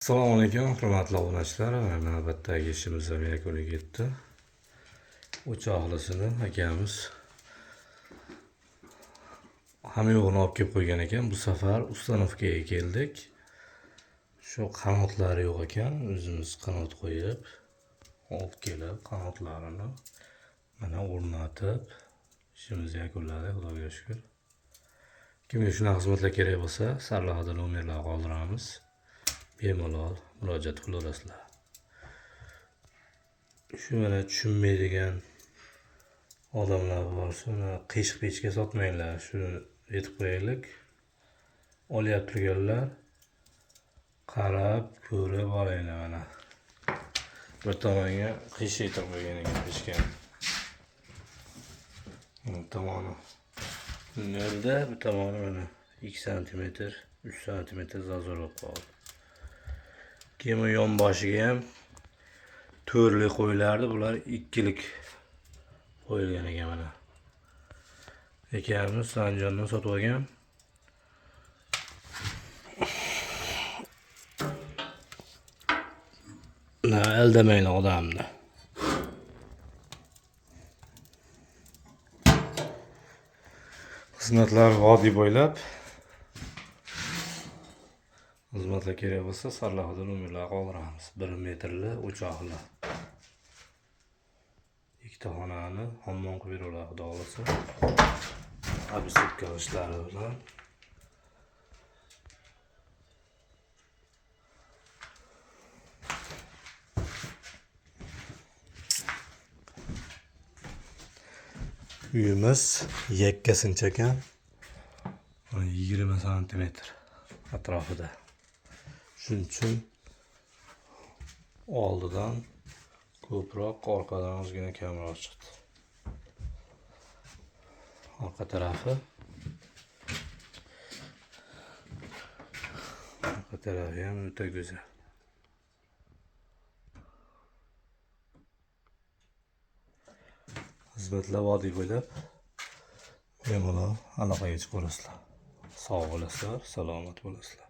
Assalomu alaykum, hurmatli obunachilar. Navbatdagi ishimiz ham yakuniga yetdi. O'choqlisini akamiz hamyog'ini olib kelib qo'ygan ekan. Bu safar ustanovkaga keldik. Shu qanotlari yo'q ekan. O'zimiz qanot qo'yib, olib kelib qanotlarini mana o'rnatib ishimizni yakunladik, Xudoga shukr. Kimga shunaqa xizmatlar kerak bo'lsa, sarlavhada nomerlar qoldiramiz. Bemalol murojaat qilaverasizlar. Shu mana tushunmaydigan odamlar bor, shuni qiyshiq pechga sotmanglar, shuni aytib qo'yaylik. Olyapti turganlar qarab ko'rib olinglar mana. Bir tomonga qiyshiq aytib qo'ygan ekan pechga. Bu tomoni nolda, bu tomoni mana 2 sm, 3 sm zazor bo'lib qoldi. Keyin yon boshiga ham to'rlik qo'yilardi, bular 2lik qo'yilgan ekan mana. Akamiz Sanjondan sotib olgan. Aldamanglar odamni. Xizmatlar vodiy bo'ylab. Xizmatlar kerak bo'lsa, sarlavhada nomerlar qoldiramiz. 1 metrli o'choqli. Ikkita xonani hammom qilib beradilar, xudo xolasa. Abistka ishlari bilan. Uyimiz yakkasincha ekan. 20 sm atrofida. Shuning uchun oldidan ko'proq, orqadan ozgina kamroq chiqdi. Orqa tarafi ham o'ta go'zal. Xizmatlar vodiy bo'ylab bemalol aloqaga chiqaverasizlar. Sog' bo'lasizlar, salomat bo'lasizlar.